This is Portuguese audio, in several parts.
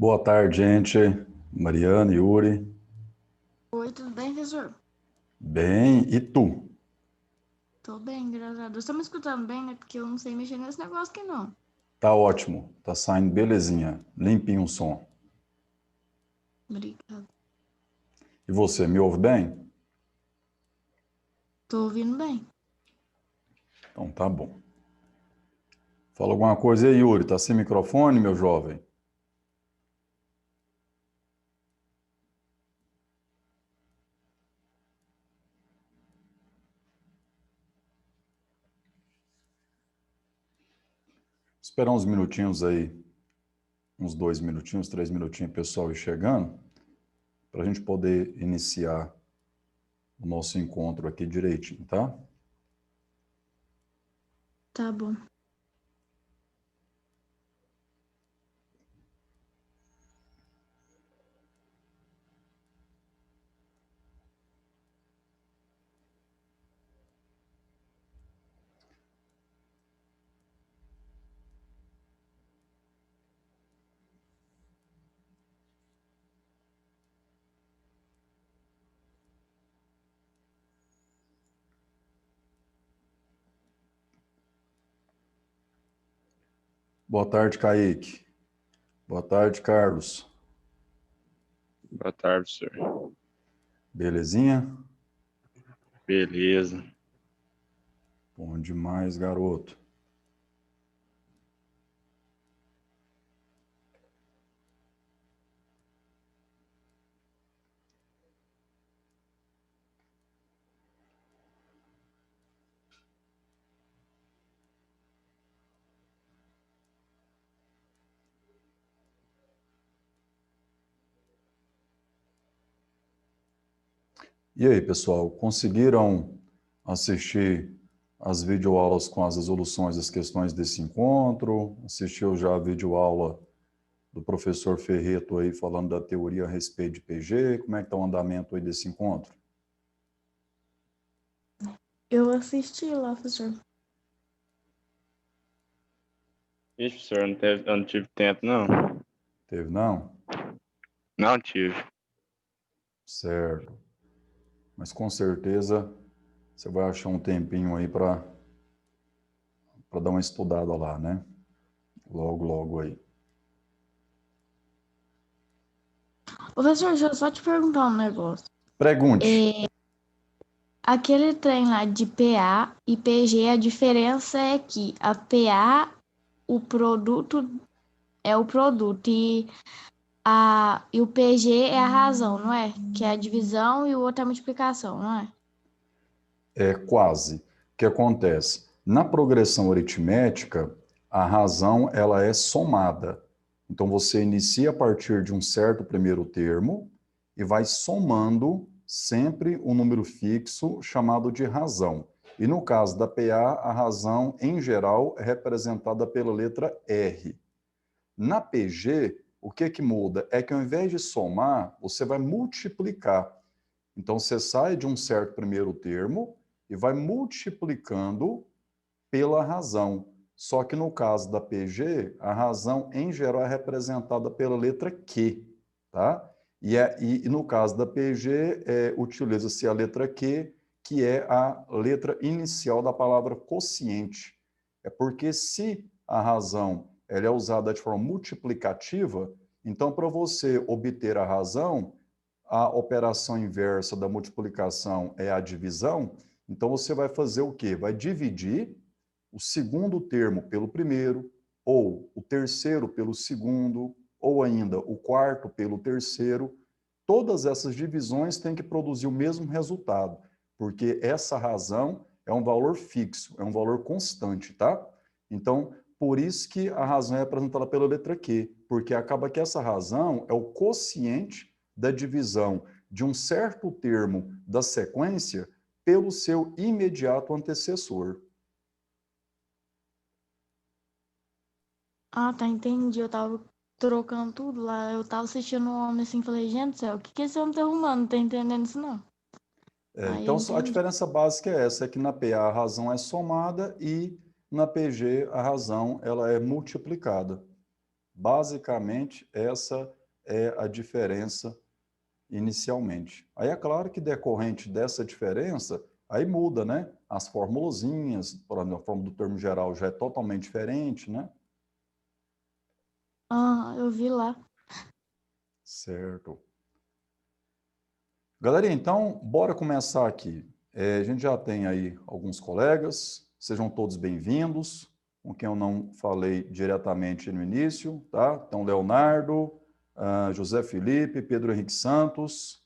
Boa tarde, gente. Mariana, Yuri. Oi, tudo bem, professor? Bem, e tu? Tô bem, graças a Deus. Tá me escutando bem, né? Porque eu não sei mexer nesse negócio aqui, não. Tá ótimo. Tá saindo belezinha. Limpinho o som. Obrigada. E você, me ouve bem? Tô ouvindo bem. Então tá bom. Fala alguma coisa aí, Yuri. Tá sem microfone, meu jovem? Esperar uns minutinhos aí, uns 2 minutinhos, 3 minutinhos, pessoal ir chegando, para a gente poder iniciar o nosso encontro aqui direitinho, tá? Tá bom. Boa tarde, Kaique. Boa tarde, Carlos. Boa tarde, senhor. Belezinha? Beleza. Bom demais, garoto. E aí, pessoal, conseguiram assistir as videoaulas com as resoluções das questões desse encontro? Assistiu já a videoaula do professor Ferreto aí falando da teoria a respeito de PG? Como é que está o andamento aí desse encontro? Eu assisti lá, professor. Ixi, senhor, eu não tive tempo, não. Teve, não? Não tive. Certo. Mas com certeza você vai achar um tempinho aí para dar uma estudada lá, né? Logo, logo aí. Ô, professor, deixa eu só te perguntar um negócio. Pergunte. Aquele trem lá de PA e PG, a diferença é que a PA, o produto é o produto e o PG é a razão, não é? Que é a divisão e o outro é a multiplicação, não é? É quase. O que acontece? Na progressão aritmética, a razão ela é somada. Então você inicia a partir de um certo primeiro termo e vai somando sempre um número fixo chamado de razão. E no caso da PA, a razão em geral é representada pela letra R. Na PG, o que que muda? É que ao invés de somar, você vai multiplicar. Então, você sai de um certo primeiro termo e vai multiplicando pela razão. Só que no caso da PG, a razão em geral é representada pela letra Q, tá? E no caso da PG, utiliza-se a letra Q, que é a letra inicial da palavra quociente. É porque se a razão ela é usada de forma multiplicativa, então para você obter a razão, a operação inversa da multiplicação é a divisão, então você vai fazer o quê? Vai dividir o segundo termo pelo primeiro, ou o terceiro pelo segundo, ou ainda o quarto pelo terceiro. Todas essas divisões têm que produzir o mesmo resultado, porque essa razão é um valor fixo, é um valor constante, tá? Então, por isso que a razão é apresentada pela letra Q, porque acaba que essa razão é o quociente da divisão de um certo termo da sequência pelo seu imediato antecessor. Ah, tá, entendi. Eu tava trocando tudo lá. Eu tava assistindo um homem assim, falei, gente do céu, o que que esse homem tá arrumando? Não tá entendendo isso, não. Aí eu Então, a entendi. diferença básica é essa, é que na PA a razão é somada e na PG a razão ela é multiplicada. Basicamente, essa é a diferença inicialmente. Aí é claro que decorrente dessa diferença, aí muda, né? As formulazinhas, por exemplo, a forma do termo geral já é totalmente diferente, né? Ah, eu vi lá. Certo. Galerinha, então, bora começar aqui. A gente já tem aí alguns colegas, sejam todos bem-vindos, com quem eu não falei diretamente no início, tá? Então, Leonardo, José Felipe, Pedro Henrique Santos,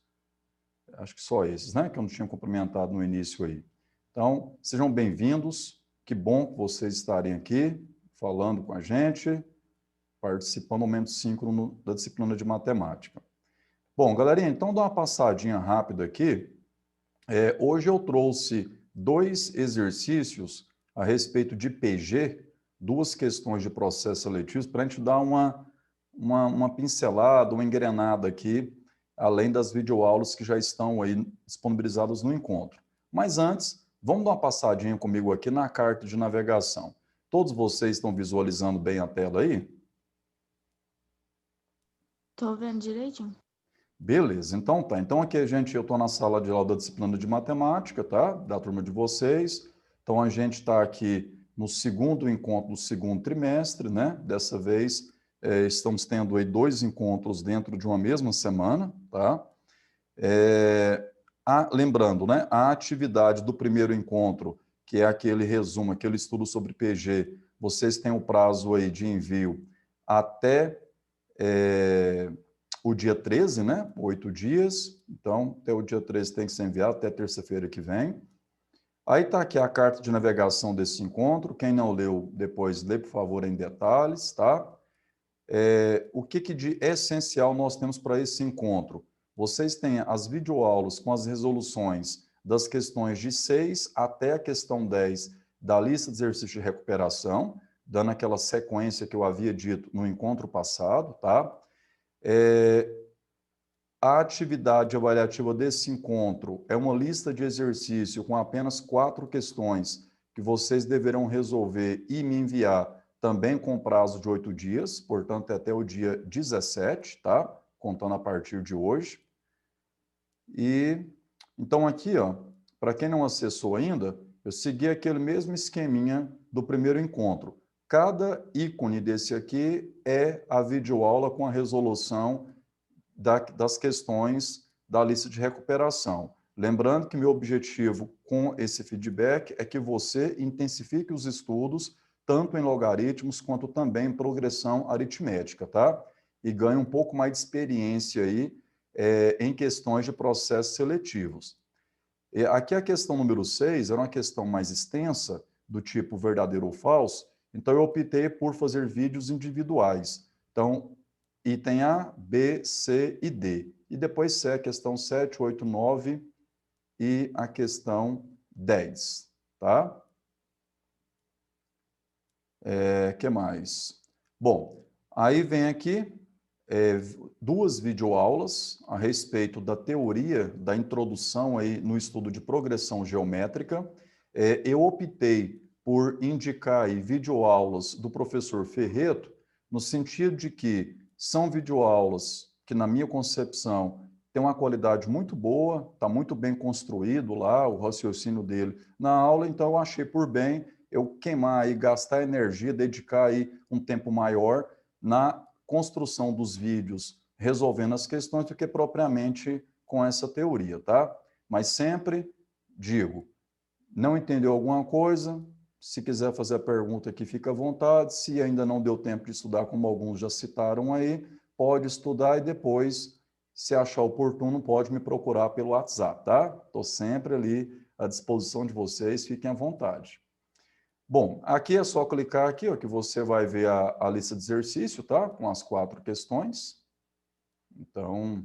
acho que só esses, né? Que eu não tinha cumprimentado no início aí. Então, sejam bem-vindos, que bom que vocês estarem aqui, falando com a gente, participando do momento síncrono da disciplina de matemática. Bom, galerinha, então dá uma passadinha rápida aqui. Hoje eu trouxe 2 exercícios a respeito de PG, 2 questões de processos seletivos, para a gente dar uma pincelada, uma engrenada aqui, além das videoaulas que já estão aí disponibilizadas no encontro. Mas antes, vamos dar uma passadinha comigo aqui na carta de navegação. Todos vocês estão visualizando bem a tela aí? Tô vendo direitinho. Beleza, então tá. Então aqui eu estou na sala de aula da disciplina de matemática, tá? Da turma de vocês. Então a gente está aqui no segundo encontro do segundo trimestre, né? Dessa vez estamos tendo aí 2 encontros dentro de uma mesma semana, tá? Lembrando, né? A atividade do primeiro encontro, que é aquele resumo, aquele estudo sobre PG, vocês têm o prazo aí de envio até o dia 13, né? 8 dias. Então, até o dia 13 tem que ser enviado, até terça-feira que vem. Aí está aqui a carta de navegação desse encontro. Quem não leu, depois lê, por favor, em detalhes, tá? O que de essencial nós temos para esse encontro? Vocês têm as videoaulas com as resoluções das questões de 6 até a questão 10 da lista de exercícios de recuperação, dando aquela sequência que eu havia dito no encontro passado, tá? A atividade avaliativa desse encontro é uma lista de exercício com apenas 4 questões que vocês deverão resolver e me enviar também com prazo de 8 dias, portanto, até o dia 17, tá? Contando a partir de hoje. E então aqui, ó, para quem não acessou ainda, eu segui aquele mesmo esqueminha do primeiro encontro. Cada ícone desse aqui é a videoaula com a resolução das questões da lista de recuperação. Lembrando que meu objetivo com esse feedback é que você intensifique os estudos, tanto em logaritmos quanto também em progressão aritmética, tá? E ganhe um pouco mais de experiência aí em questões de processos seletivos. Aqui a questão número 6 era uma questão mais extensa, do tipo verdadeiro ou falso, então eu optei por fazer vídeos individuais. Então, item A, B, C e D. E depois C, a questão 7, 8, 9 e a questão 10, tá? Que mais? Bom, aí vem aqui 2 videoaulas a respeito da teoria da introdução aí no estudo de progressão geométrica. Eu optei por indicar aí videoaulas do professor Ferreto, no sentido de que são videoaulas que, na minha concepção, têm uma qualidade muito boa, está muito bem construído lá, o raciocínio dele na aula, então eu achei por bem eu queimar e gastar energia, dedicar aí um tempo maior na construção dos vídeos resolvendo as questões do que propriamente com essa teoria, tá? Mas sempre digo, não entendeu alguma coisa, se quiser fazer a pergunta aqui, fica à vontade. Se ainda não deu tempo de estudar, como alguns já citaram aí, pode estudar e depois, se achar oportuno, pode me procurar pelo WhatsApp, tá? Estou sempre ali à disposição de vocês, fiquem à vontade. Bom, aqui é só clicar aqui, ó, que você vai ver a lista de exercício, tá? Com as 4 questões. Então,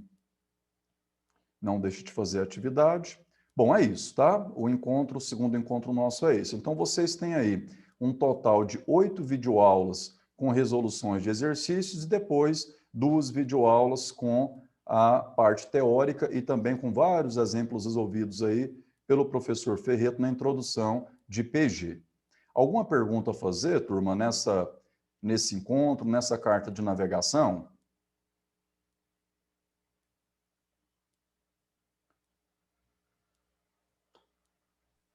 não deixe de fazer a atividade. Bom, é isso, tá? O segundo encontro nosso é esse. Então, vocês têm aí um total de 8 videoaulas com resoluções de exercícios e depois 2 videoaulas com a parte teórica e também com vários exemplos resolvidos aí pelo professor Ferreto na introdução de PG. Alguma pergunta a fazer, turma, nesse encontro, nessa carta de navegação?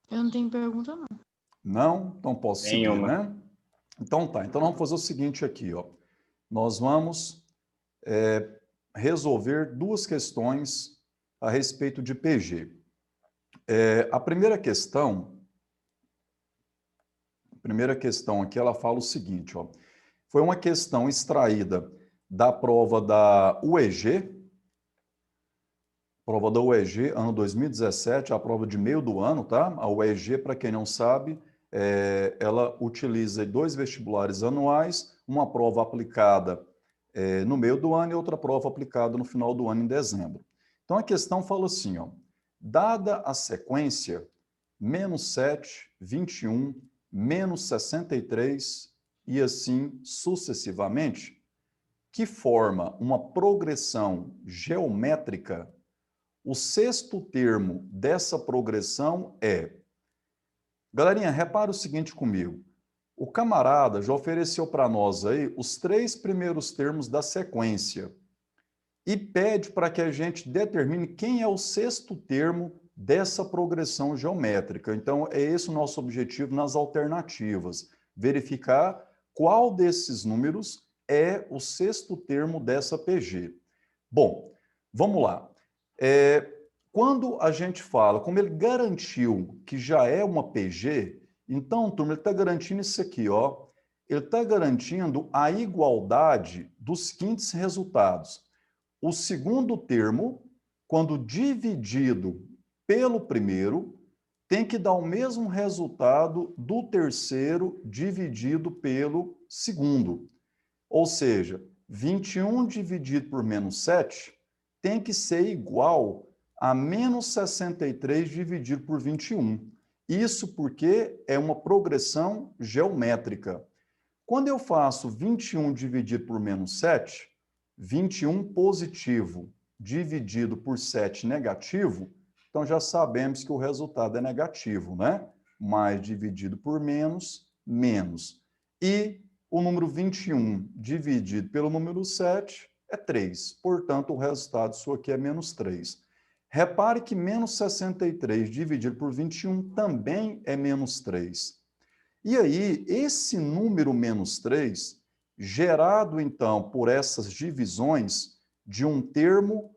Eu não tenho pergunta, não. Não? Então posso seguir, Nenhuma. né? Então tá, então vamos fazer o seguinte aqui, ó. Nós vamos resolver duas questões a respeito de PG. A primeira questão aqui, ela fala o seguinte, ó. Foi uma questão extraída da prova da UEG, ano 2017, a prova de meio do ano, tá? A UEG, para quem não sabe, ela utiliza 2 vestibulares anuais, uma prova aplicada no meio do ano e outra prova aplicada no final do ano, em dezembro. Então, a questão fala assim, ó, dada a sequência -7, 21, -63 e assim sucessivamente, que forma uma progressão geométrica, o sexto termo dessa progressão é... Galerinha, repara o seguinte comigo. O camarada já ofereceu para nós aí os 3 primeiros termos da sequência e pede para que a gente determine quem é o sexto termo dessa progressão geométrica. Então, é esse o nosso objetivo nas alternativas, verificar qual desses números é o sexto termo dessa PG. Bom, vamos lá. Quando a gente fala, como ele garantiu que já é uma PG, então, turma, ele está garantindo isso aqui, ó. Ele está garantindo a igualdade dos seguintes resultados. O segundo termo, quando dividido pelo primeiro, tem que dar o mesmo resultado do terceiro dividido pelo segundo. Ou seja, 21 dividido por -7 tem que ser igual a -63 dividido por 21. Isso porque é uma progressão geométrica. Quando eu faço 21 dividido por -7, 21 positivo dividido por 7 negativo, então já sabemos que o resultado é negativo, né? Mais dividido por menos, menos. E o número 21 dividido pelo número 7 é 3. Portanto, o resultado disso aqui é -3. Repare que -63 dividido por 21 também é -3. E aí, esse número -3, gerado então por essas divisões de um termo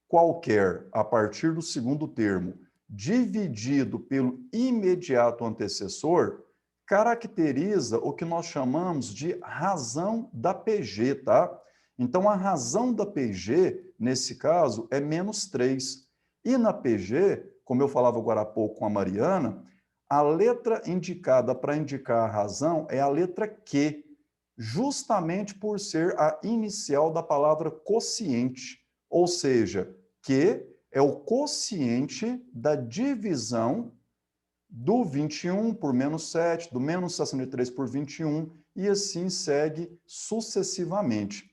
qualquer, a partir do segundo termo, dividido pelo imediato antecessor, caracteriza o que nós chamamos de razão da PG, tá? Então, a razão da PG, nesse caso, é -3. E na PG, como eu falava agora há pouco com a Mariana, a letra indicada para indicar a razão é a letra Q, justamente por ser a inicial da palavra quociente, ou seja, Q é o quociente da divisão do 21 por -7, do -63 por 21, e assim segue sucessivamente.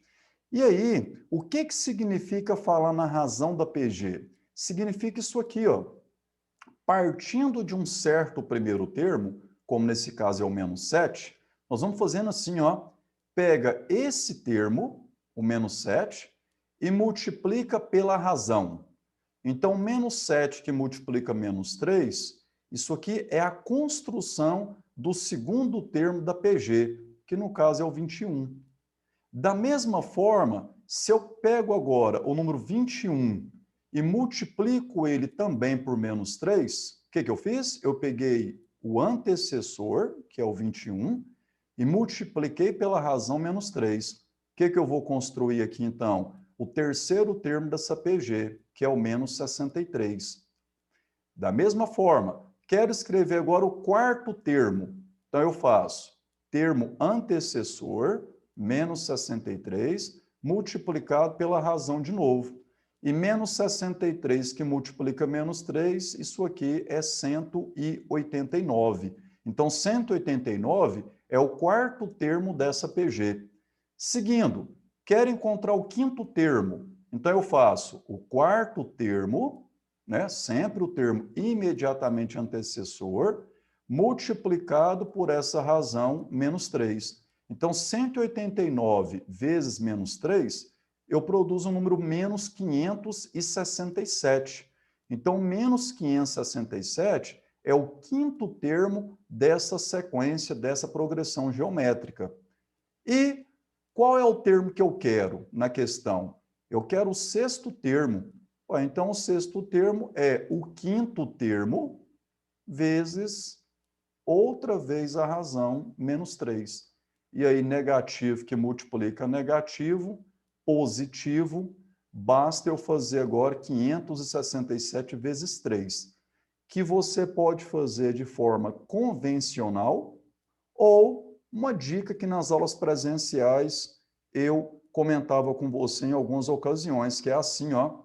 E aí, o que significa falar na razão da PG? Significa isso aqui, ó. Partindo de um certo primeiro termo, como nesse caso é o -7, nós vamos fazendo assim, ó. Pega esse termo, o -7, e multiplica pela razão. Então, -7 que multiplica -3, isso aqui é a construção do segundo termo da PG, que no caso é o 21. Da mesma forma, se eu pego agora o número 21 e multiplico ele também por -3, o que eu fiz? Eu peguei o antecessor, que é o 21, e multipliquei pela razão -3. O que eu vou construir aqui, então? O terceiro termo dessa PG, que é o -63. Da mesma forma, quero escrever agora o quarto termo. Então, eu faço termo antecessor, -63, multiplicado pela razão de novo. E -63 que multiplica -3, isso aqui é 189. Então, 189 é o quarto termo dessa PG. Seguindo, quero encontrar o quinto termo. Então, eu faço o quarto termo, né, sempre o termo imediatamente antecessor, multiplicado por essa razão -3. Então, 189 vezes menos 3, eu produzo um número menos 567. Então, menos 567 é o quinto termo dessa sequência, dessa progressão geométrica. E qual é o termo que eu quero na questão? Eu quero o sexto termo. Então, o sexto termo é o quinto termo vezes outra vez a razão, menos 3. E aí, negativo que multiplica negativo, positivo, basta eu fazer agora 567 vezes 3, que você pode fazer de forma convencional ou uma dica que nas aulas presenciais eu comentava com você em algumas ocasiões, que é assim, ó,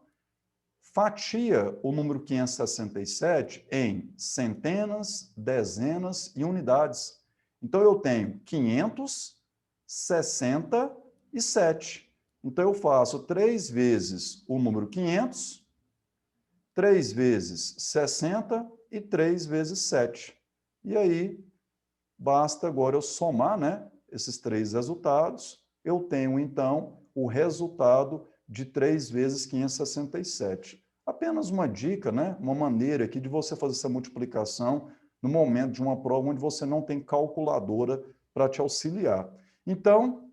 fatia o número 567 em centenas, dezenas e unidades. Então, eu tenho 567. Então, eu faço 3 vezes o número 500, 3 vezes 60 e 3 vezes 7. E aí, basta agora eu somar, né, esses 3 resultados. Eu tenho, então, o resultado de 3 vezes 567. Apenas uma dica, né, uma maneira aqui de você fazer essa multiplicação no momento de uma prova onde você não tem calculadora para te auxiliar. Então,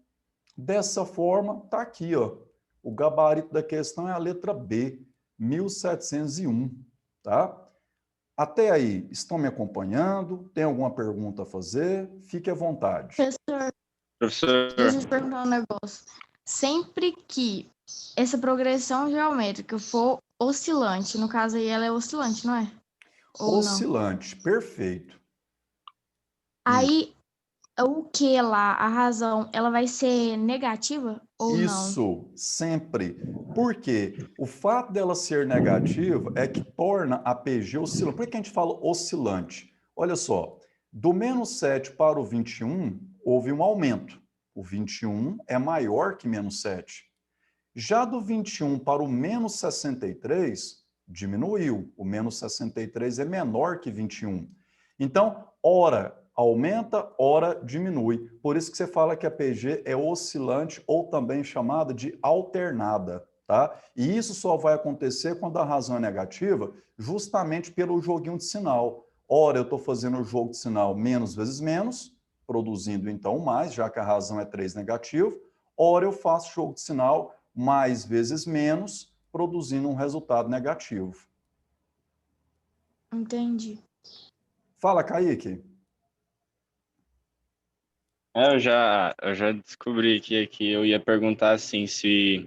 dessa forma, está aqui, ó, o gabarito da questão é a letra B, 1701, tá? Até aí, estão me acompanhando? Tem alguma pergunta a fazer? Fique à vontade. Professor, Professor, deixa eu te perguntar um negócio. Sempre que essa progressão geométrica for oscilante, no caso aí ela é oscilante, não é? Ou não? Oscilante, perfeito. Aí, o que lá, a razão, ela vai ser negativa ou não? Isso, sempre. Por quê? O fato dela ser negativa é que torna a PG oscilante. Por que a gente fala oscilante? Olha só, do menos 7 para o 21, houve um aumento. O 21 é maior que menos 7. Já do 21 para o menos 63, diminuiu. O menos 63 é menor que 21. Então, ora aumenta, ora diminui. Por isso que você fala que a PG é oscilante ou também chamada de alternada, tá? E isso só vai acontecer quando a razão é negativa, justamente pelo joguinho de sinal. Ora, eu estou fazendo o jogo de sinal menos vezes menos, produzindo então mais, já que a razão é 3 negativo. Ora, eu faço jogo de sinal mais vezes menos, produzindo um resultado negativo. Entendi. Fala, Kaique. eu já descobri que eu ia perguntar assim, se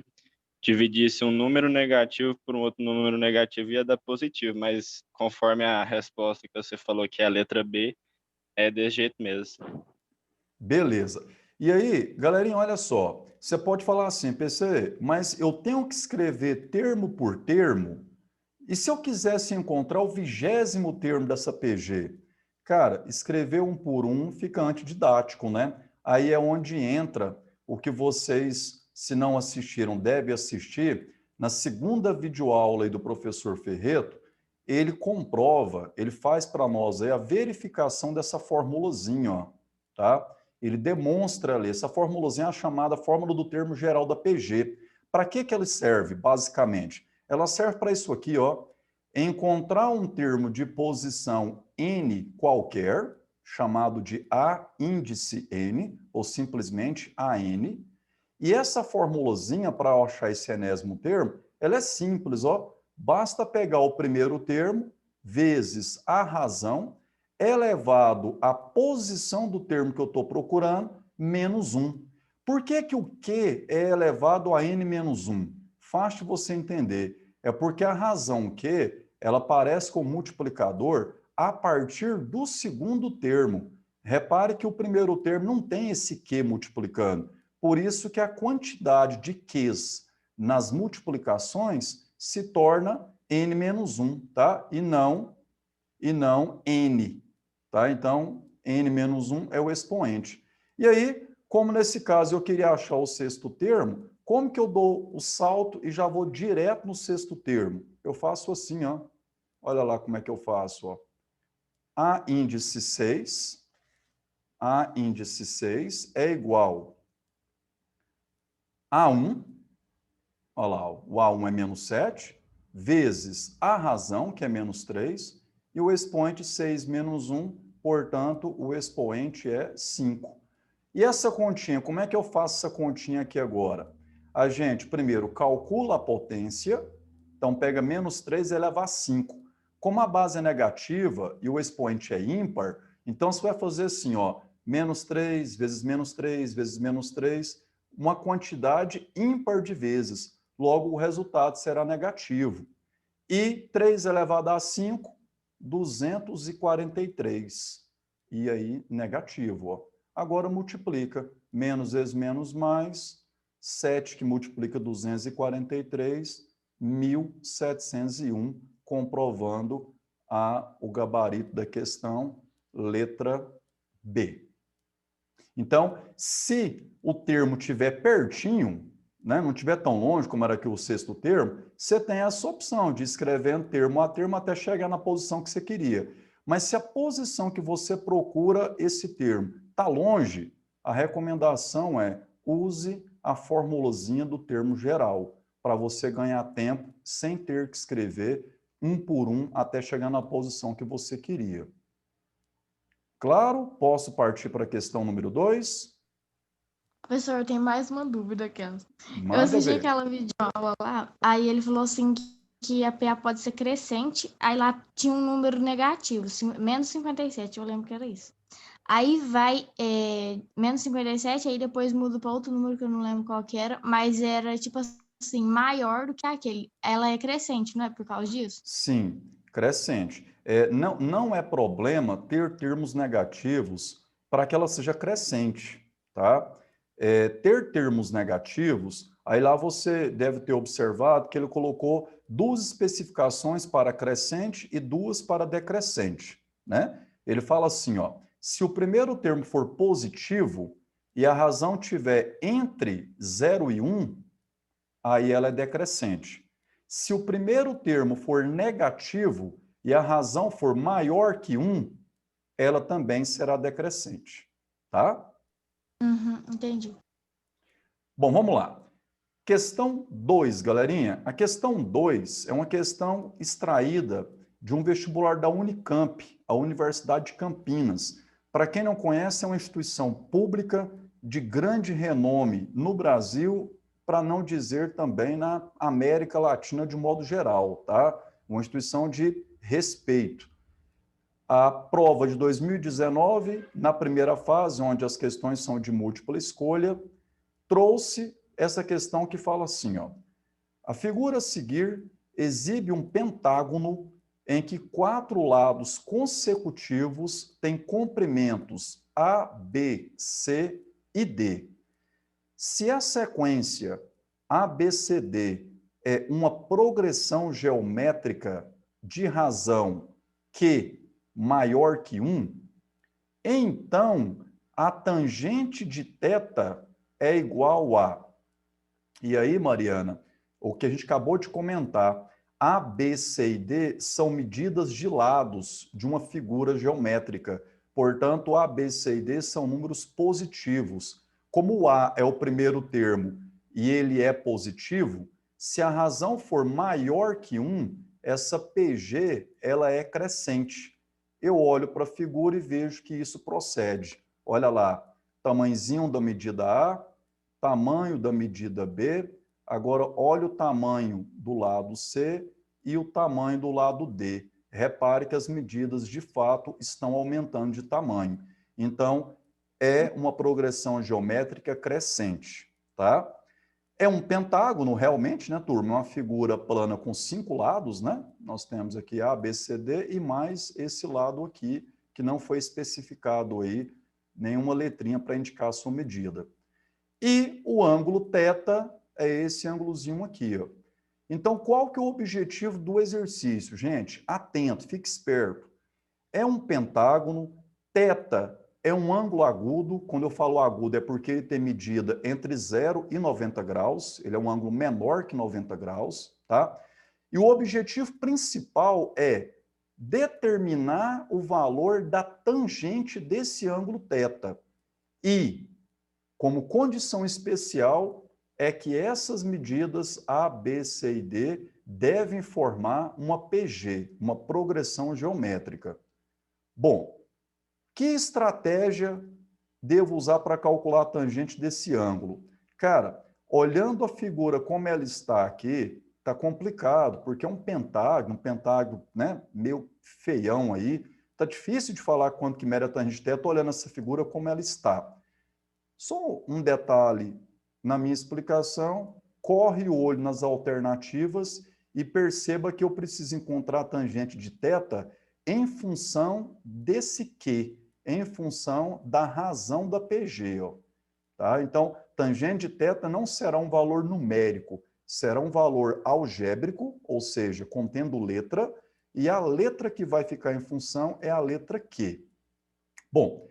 dividisse um número negativo por um outro número negativo ia dar positivo, mas conforme a resposta que você falou que é a letra B, é desse jeito mesmo. Beleza. E aí, galerinha, olha só. Você pode falar assim, PC, mas eu tenho que escrever termo por termo? E se eu quisesse encontrar o 20º termo dessa PG? Cara, escrever um por um fica antididático, né? Aí é onde entra o que vocês, se não assistiram, devem assistir. Na segunda videoaula aí do professor Ferreto, ele comprova, ele faz para nós aí a verificação dessa formulazinha, ó, tá? Ele demonstra ali, essa formulazinha é a chamada fórmula do termo geral da PG. Para que ela serve, basicamente? Ela serve para isso aqui, ó, encontrar um termo de posição n qualquer, chamado de A índice n, ou simplesmente AN, e essa formulazinha para achar esse enésimo termo, ela é simples, ó, basta pegar o primeiro termo vezes a razão elevado à posição do termo que eu estou procurando, menos 1. Por que que o Q é elevado a n menos 1? Fácil você entender. É porque a razão Q, ela aparece com multiplicador a partir do segundo termo. Repare que o primeiro termo não tem esse Q multiplicando. Por isso que a quantidade de Qs nas multiplicações se torna n menos 1, tá? E não n, tá? Então, n menos 1 é o expoente. E aí, como nesse caso eu queria achar o sexto termo, como que eu dou o salto e já vou direto no sexto termo? Eu faço assim, ó. Olha lá como é que eu faço, ó. A índice 6 A índice 6 é igual a 1, olha lá, o A1 é menos 7, vezes a razão, que é menos 3, e o expoente 6 menos 1, portanto, o expoente é 5. E essa continha, como é que eu faço essa continha aqui agora? A gente, primeiro, calcula a potência, então pega menos 3 elevado a 5. Como a base é negativa e o expoente é ímpar, então você vai fazer assim, ó, menos 3 vezes menos 3 vezes menos 3, uma quantidade ímpar de vezes. Logo, o resultado será negativo. E 3 elevado a 5, 243. E aí, negativo, ó. Agora multiplica. Menos vezes menos mais, 7 que multiplica 243, 1701, comprovando o gabarito da questão, letra B. Então, se o termo estiver pertinho, né, não estiver tão longe como era aqui o sexto termo, você tem essa opção de escrever termo a termo até chegar na posição que você queria. Mas se a posição que você procura esse termo está longe, a recomendação é use a formulazinha do termo geral, para você ganhar tempo sem ter que escrever um por um até chegar na posição que você queria. Claro? Posso partir para a questão número 2? Professor, eu tenho mais uma dúvida aqui. Eu Manda assisti ver. aquela videoaula lá, aí ele falou assim que a PA pode ser crescente, aí lá tinha um número negativo, menos 57, eu lembro que era isso. Aí vai menos 57, aí depois muda para outro número que eu não lembro qual que era, mas era tipo assim, maior do que aquele. Ela é crescente, não é por causa disso? Sim, crescente. Não é problema ter termos negativos para que ela seja crescente, tá? Ter termos negativos, aí lá você deve ter observado que ele colocou duas especificações para crescente e duas para decrescente, né? Ele fala assim, ó, se o primeiro termo for positivo e a razão tiver entre 0 e 1, aí ela é decrescente. Se o primeiro termo for negativo e a razão for maior que 1, ela também será decrescente, tá? Uhum, entendi. Bom, vamos lá. Questão 2, galerinha. A questão 2 é uma questão extraída de um vestibular da Unicamp, a Universidade de Campinas. Para quem não conhece, é uma instituição pública de grande renome no Brasil, para não dizer também na América Latina de modo geral, tá? Uma instituição de respeito. A prova de 2019, na primeira fase, onde as questões são de múltipla escolha, trouxe essa questão que fala assim, ó. A figura a seguir exibe um pentágono em que 4 lados consecutivos têm comprimentos A, B, C e D. Se a sequência ABCD é uma progressão geométrica de razão Q maior que 1, então a tangente de θ é igual a... E aí, Mariana, o que a gente acabou de comentar, A, B, C e D são medidas de lados de uma figura geométrica. Portanto, A, B, C e D são números positivos. Como o A é o primeiro termo e ele é positivo, se a razão for maior que 1, essa PG ela é crescente. Eu olho para a figura e vejo que isso procede. Olha lá, tamanhozinho da medida A, tamanho da medida B, agora olha o tamanho do lado C e o tamanho do lado D. Repare que as medidas, de fato, estão aumentando de tamanho. Então, é uma progressão geométrica crescente, tá? É um pentágono, realmente, né, turma? Uma figura plana com 5 lados, né? Nós temos aqui A, B, C, D e mais esse lado aqui, que não foi especificado aí nenhuma letrinha para indicar a sua medida. E o ângulo θ é esse ângulozinho aqui, ó. Então, qual que é o objetivo do exercício? Gente, atento, fique esperto. É um pentágono, θ é um ângulo agudo. Quando eu falo agudo é porque ele tem medida entre 0 e 90 graus. Ele é um ângulo menor que 90 graus, tá? E o objetivo principal é determinar o valor da tangente desse ângulo θ. E, como condição especial, é que essas medidas A, B, C e D devem formar uma PG, uma progressão geométrica. Bom, que estratégia devo usar para calcular a tangente desse ângulo? Cara, olhando a figura como ela está aqui, está complicado, porque é um pentágono, né, meio feião aí. Está difícil de falar quanto que mede a tangente θ olhando essa figura como ela está. Só um detalhe na minha explicação, corre o olho nas alternativas e perceba que eu preciso encontrar a tangente de θ em função desse Q, em função da razão da PG. Ó, tá? Então, tangente de θ não será um valor numérico, será um valor algébrico, ou seja, contendo letra, e a letra que vai ficar em função é a letra Q. Bom,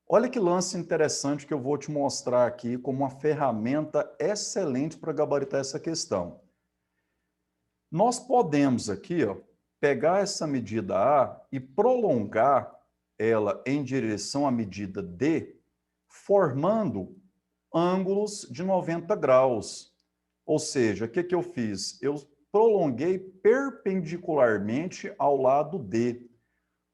olha que lance interessante que eu vou te mostrar aqui como uma ferramenta excelente para gabaritar essa questão. Nós podemos aqui, ó, pegar essa medida A e prolongar ela em direção à medida D, formando ângulos de 90 graus. Ou seja, o que eu fiz? Eu prolonguei perpendicularmente ao lado D.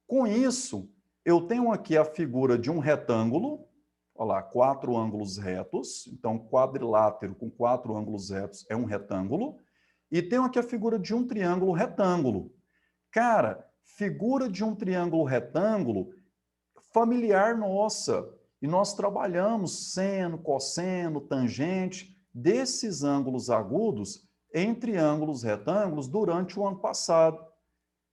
Com isso, eu tenho aqui a figura de um retângulo, olha lá, 4 ângulos retos, então quadrilátero com 4 ângulos retos é um retângulo, e tenho aqui a figura de um triângulo retângulo. Cara, figura de um triângulo retângulo familiar nossa, e nós trabalhamos seno, cosseno, tangente desses ângulos agudos em triângulos retângulos durante o ano passado.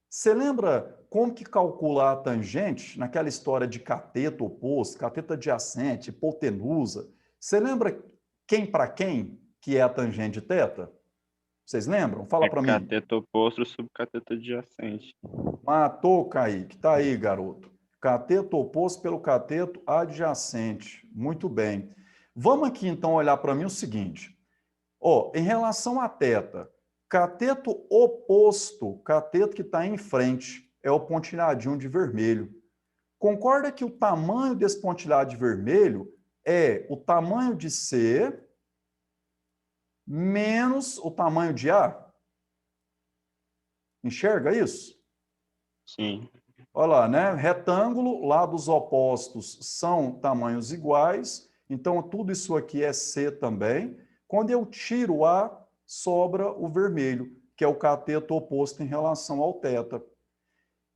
Você lembra como que calcula a tangente naquela história de cateto oposto, cateto adjacente, hipotenusa? Você lembra quem para quem que é a tangente de θ? Vocês lembram? Fala para mim. Cateto oposto sobre cateto adjacente. Matou, Kaique. Tá aí, garoto. Cateto oposto pelo cateto adjacente. Muito bem. Vamos aqui, então, olhar para mim o seguinte. Ó, em relação a θ, cateto oposto, cateto que está em frente, é o pontilhadinho de vermelho. Concorda que o tamanho desse pontilhado de vermelho é o tamanho de C menos o tamanho de A? Enxerga isso? Sim. Olha lá, né? Retângulo, lados opostos são tamanhos iguais, então tudo isso aqui é C também. Quando eu tiro A, sobra o vermelho, que é o cateto oposto em relação ao θ.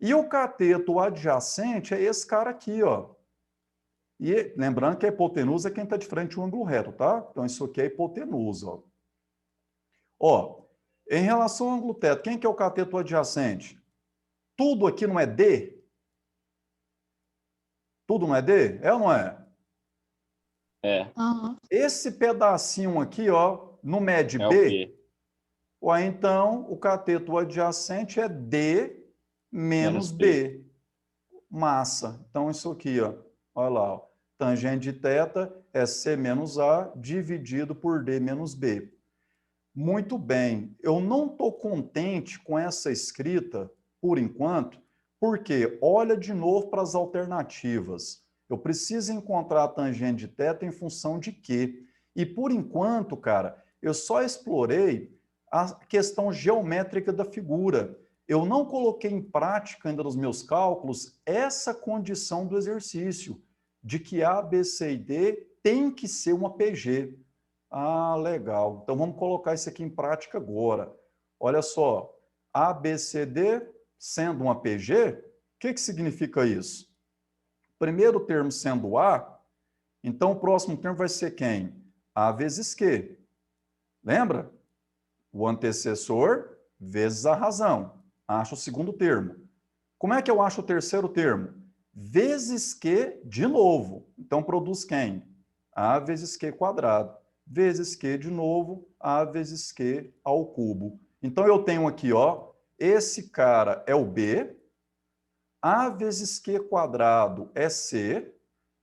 E o cateto adjacente é esse cara aqui, ó. E lembrando que a hipotenusa é quem está de frente ao ângulo reto, tá? Então isso aqui é a hipotenusa, ó. Ó, em relação ao ângulo θ, quem que é o cateto adjacente? Tudo aqui não é D? Tudo não é D? É ou não é? É. Aham. Esse pedacinho aqui, ó, não mede É o B? B. Ou então, o cateto adjacente é D menos Menos B. B. Massa. Então, isso aqui, ó. Olha lá, ó. Tangente de θ é C menos A dividido por D menos B. Muito bem. Eu não estou contente com essa escrita, por enquanto, porque olha de novo para as alternativas. Eu preciso encontrar a tangente de θ em função de quê? E, por enquanto, cara, eu só explorei a questão geométrica da figura. Eu não coloquei em prática ainda nos meus cálculos essa condição do exercício, de que A, B, C e D tem que ser uma PG. Ah, legal. Então vamos colocar isso aqui em prática agora. Olha só, A, B, C, D sendo uma PG, o que significa isso? Primeiro termo sendo A, então o próximo termo vai ser quem? A vezes Q. Lembra? O antecessor vezes a razão. Acho o segundo termo. Como é que eu acho o terceiro termo? Vezes Q de novo. Então produz quem? A vezes Q quadrado. Vezes Q de novo, A vezes Q ao cubo. Então eu tenho aqui, ó, esse cara é o B, A vezes Q quadrado é C,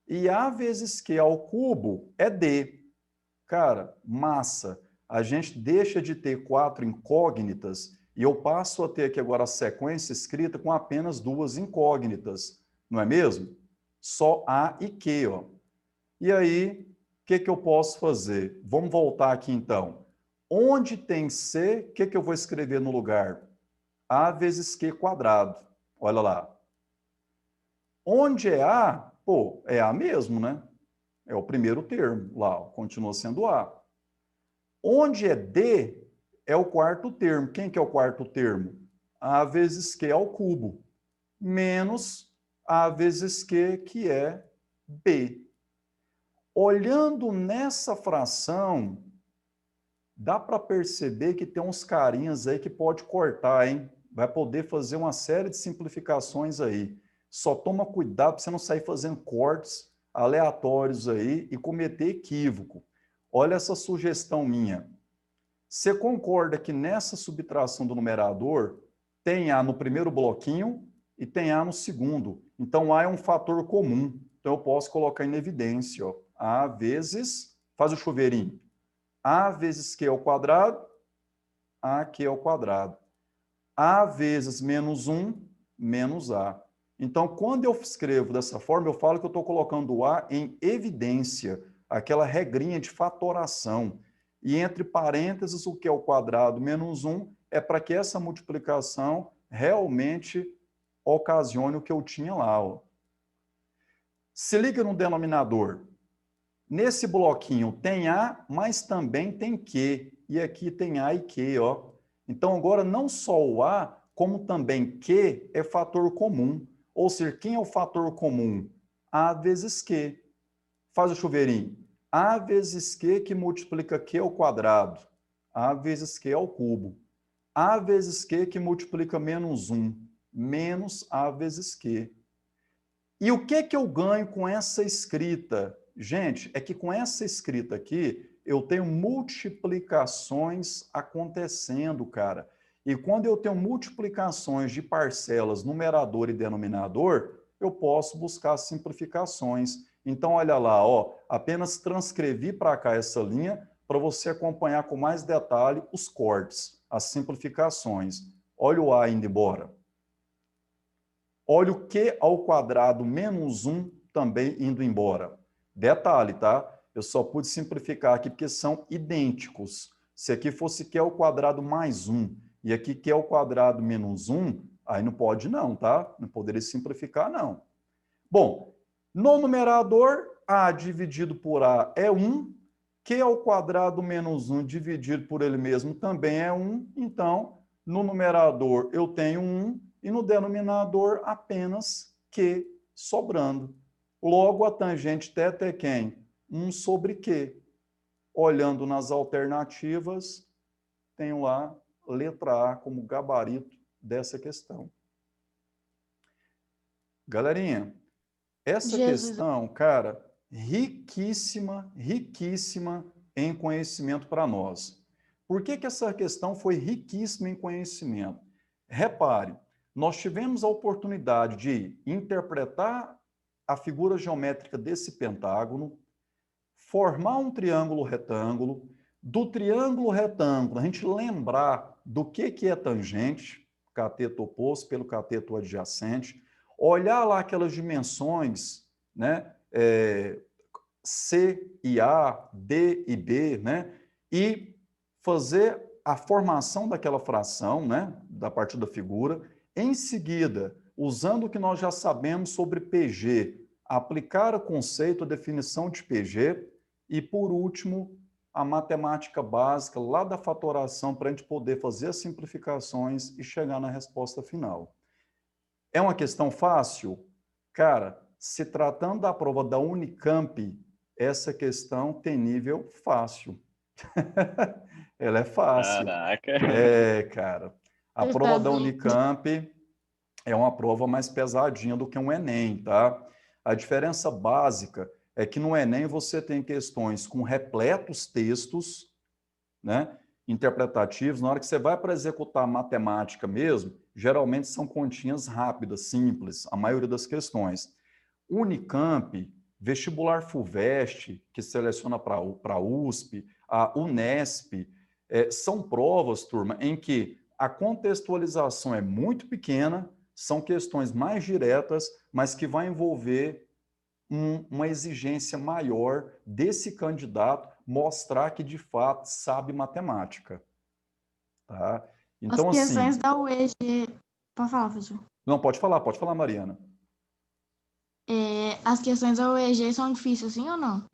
e A vezes Q ao cubo é D. Cara, massa. A gente deixa de ter 4 incógnitas E eu passo a ter aqui agora a sequência escrita com apenas duas incógnitas, não é mesmo? Só A e Q, ó. E aí, o que eu posso fazer? Vamos voltar aqui então. Onde tem C, o que eu vou escrever no lugar? A vezes Q quadrado. Olha lá. Onde é A? Pô, é A mesmo, né? É o primeiro termo lá, ó, continua sendo A. Onde é D, é o quarto termo. Quem que é o quarto termo? A vezes Q ao cubo, menos A vezes Q, que é B. Olhando nessa fração, dá para perceber que tem uns carinhas aí que pode cortar, hein? Vai poder fazer uma série de simplificações aí. Só toma cuidado para você não sair fazendo cortes aleatórios aí e cometer equívoco. Olha essa sugestão minha. Você concorda que nessa subtração do numerador tem A no primeiro bloquinho e tem A no segundo. Então, A é um fator comum. Então, eu posso colocar em evidência, ó, A vezes, faz o chuveirinho, A vezes Q ao quadrado, AQ ao quadrado. A vezes menos 1, menos A. Então, quando eu escrevo dessa forma, eu falo que eu estou colocando o A em evidência, aquela regrinha de fatoração. E entre parênteses, o Q ao quadrado menos 1 é para que essa multiplicação realmente ocasione o que eu tinha lá. Ó. Se liga no denominador. Nesse bloquinho tem A, mas também tem Q. E aqui tem A e Q, ó. Então, agora, não só o A, como também Q é fator comum. Ou seja, quem é o fator comum? A vezes Q. Faz o chuveirinho. A vezes Q que multiplica Q ao quadrado. A vezes Q ao cubo. A vezes Q que multiplica menos 1. Menos A vezes Q. E o que eu ganho com essa escrita? Gente, é que com essa escrita aqui, eu tenho multiplicações acontecendo, cara. E quando eu tenho multiplicações de parcelas, numerador e denominador, eu posso buscar simplificações. Então, olha lá, ó, apenas transcrevi para cá essa linha para você acompanhar com mais detalhe os cortes, as simplificações. Olha o A indo embora. Olha o Q ao quadrado menos 1 também indo embora. Detalhe, tá? Eu só pude simplificar aqui porque são idênticos. Se aqui fosse Q ao quadrado mais 1 e aqui Q ao quadrado menos 1, aí não pode não, tá? Não poderia simplificar, não. Bom, no numerador, A dividido por A é 1, Q ao quadrado menos 1 dividido por ele mesmo também é 1, então, no numerador eu tenho 1, e no denominador apenas Q sobrando. Logo, a tangente θ é quem? 1 sobre Q. Olhando nas alternativas, tenho lá letra A como gabarito dessa questão. Galerinha, essa questão, cara, riquíssima, riquíssima em conhecimento para nós. Por que essa questão foi riquíssima em conhecimento? Repare, nós tivemos a oportunidade de interpretar a figura geométrica desse pentágono, formar um triângulo retângulo, do triângulo retângulo a gente lembrar do que é tangente, cateto oposto pelo cateto adjacente, olhar lá aquelas dimensões, né, C e A, D e B, né, e fazer a formação daquela fração, né, da partir da figura. Em seguida, usando o que nós já sabemos sobre PG, aplicar o conceito, a definição de PG, e, por último, a matemática básica lá da fatoração para a gente poder fazer as simplificações e chegar na resposta final. É uma questão fácil? Cara, se tratando da prova da Unicamp, essa questão tem nível fácil. Ela é fácil. Caraca! É, cara. A prova da Unicamp é uma prova mais pesadinha do que um Enem, tá? A diferença básica é que no Enem você tem questões com repletos textos, né, interpretativos. Na hora que você vai para executar matemática mesmo, geralmente são continhas rápidas, simples, a maioria das questões. Unicamp, vestibular FUVEST, que seleciona para a USP, a Unesp, são provas, turma, em que a contextualização é muito pequena, são questões mais diretas, mas que vai envolver uma exigência maior desse candidato mostrar que, de fato, sabe matemática. Tá? As Então, questões assim... da UEG... Pode falar, professor. Não, pode falar, Mariana. As questões da UEG são difíceis, sim ou não?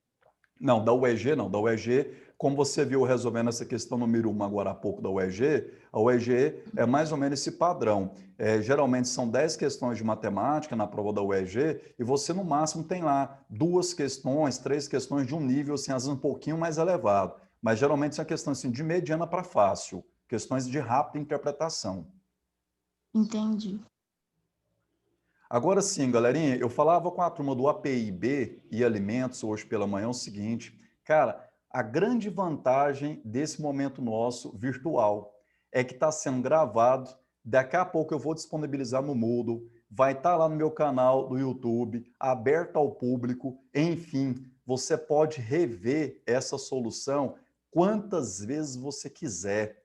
Não, da UEG não. Da UEG, como você viu resolvendo essa questão número 1 agora há pouco da UEG, a UEG é mais ou menos esse padrão. Geralmente são 10 questões de matemática na prova da UEG e você no máximo tem lá 2 questões, 3 questões de um nível, assim, às vezes um pouquinho mais elevado. Mas geralmente são questões assim, de mediana para fácil, questões de rápida interpretação. Entendi. Agora sim, galerinha, eu falava com a turma do APIB e alimentos hoje pela manhã o seguinte, cara, a grande vantagem desse momento nosso virtual é que está sendo gravado, daqui a pouco eu vou disponibilizar no Moodle, vai estar lá no meu canal do YouTube, aberto ao público, enfim, você pode rever essa solução quantas vezes você quiser,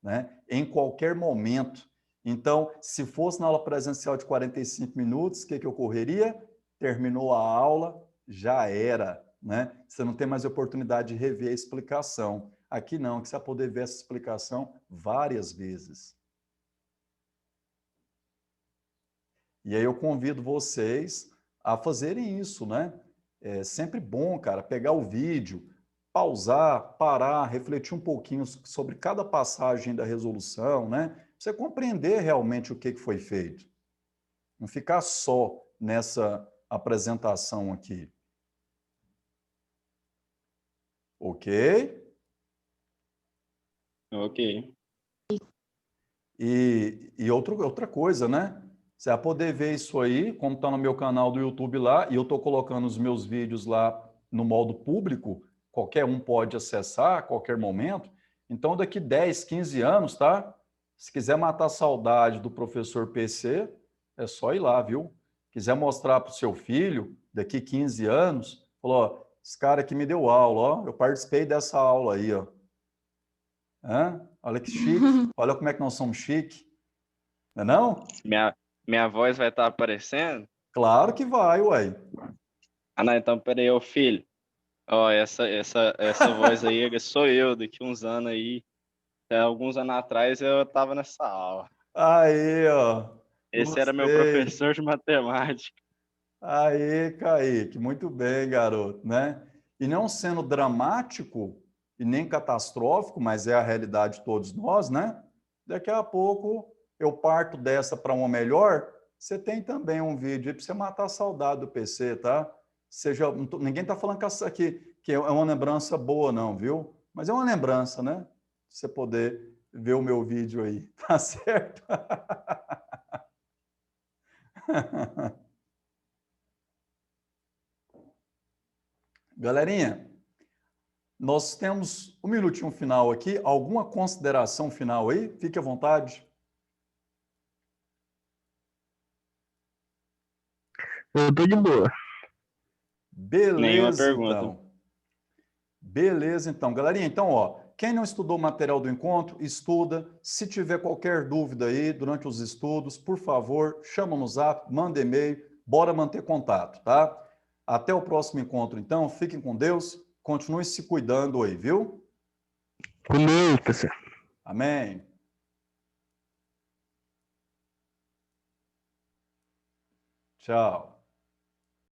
né? Em qualquer momento. Então, se fosse na aula presencial de 45 minutos, o que ocorreria? Terminou a aula, já era, né? Você não tem mais oportunidade de rever a explicação. Aqui não, que você vai poder ver essa explicação várias vezes. E aí eu convido vocês a fazerem isso, né? É sempre bom, cara, pegar o vídeo, pausar, parar, refletir um pouquinho sobre cada passagem da resolução, né? Pra você compreender realmente o que foi feito. Não ficar só nessa apresentação aqui. Ok? Ok. E outra coisa, né? Você vai poder ver isso aí, como está no meu canal do YouTube lá, e eu estou colocando os meus vídeos lá no modo público, qualquer um pode acessar a qualquer momento. Então, daqui 10, 15 anos, tá? Se quiser matar a saudade do professor PC, é só ir lá, viu? Quiser mostrar para o seu filho, daqui 15 anos, falou, ó, esse cara aqui me deu aula, ó, eu participei dessa aula aí, ó. Hã? Olha que chique, olha como é que nós somos chique, não é não? Minha voz vai estar aparecendo? Claro que vai, uai. Ah, não, então peraí, ô filho. Ó, essa voz aí sou eu, daqui uns anos aí. Alguns anos atrás eu tava nessa aula. Aí, ó. Esse era meu Gostei. professor de matemática. Aí, Kaique, muito bem, garoto, né? E não sendo dramático e nem catastrófico, mas é a realidade de todos nós, né? Daqui a pouco eu parto dessa para uma melhor. Você tem também um vídeo aí para você matar a saudade do PC, tá? Seja, ninguém está falando que é uma lembrança boa, não, viu? Mas é uma lembrança, né? Você poder ver o meu vídeo aí, tá certo? Galerinha, nós temos um minutinho final aqui. Alguma consideração final aí? Fique à vontade. Eu tô de boa. Nenhuma Beleza, pergunta. então. Beleza, então. Galerinha, então, ó, quem não estudou o material do encontro, estuda. Se tiver qualquer dúvida aí durante os estudos, por favor, chama no zap, manda e-mail, bora manter contato, tá? Até o próximo encontro, então. Fiquem com Deus. Continue se cuidando aí, viu? Com Deus, professor. Amém. Tchau.